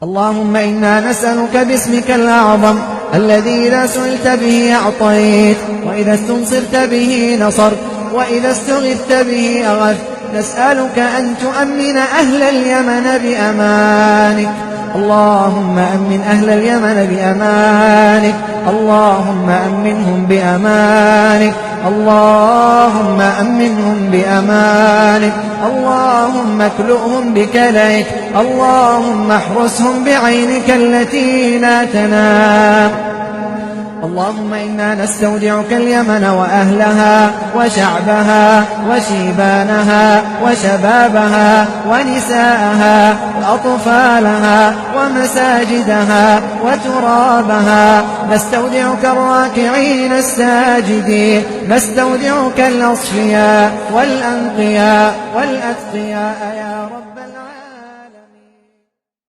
اللهم إنا نسألك باسمك الأعظم الذي إذا سئلت به أعطيت، وإذا استنصرت به نصرت، وإذا استغثت به أغثت. نسألك أن تؤمن أهل اليمن بأمانك. اللهم أمن أهل اليمن بأمانك. اللهم أمنهم بأمانك. اللهم أمنهم بأمانك. اللهم اكلؤهم بكلئك. اللهم احرسهم بعينك التي لا تنام. اللهم إنا نستودعك اليمن وأهلها وشعبها وشيبانها وشبابها ونساءها وأطفالها ومساجدها وترابها. نستودعك الراكعين الساجدين. نستودعك الأصفياء والأنقياء والأتقياء يا رب.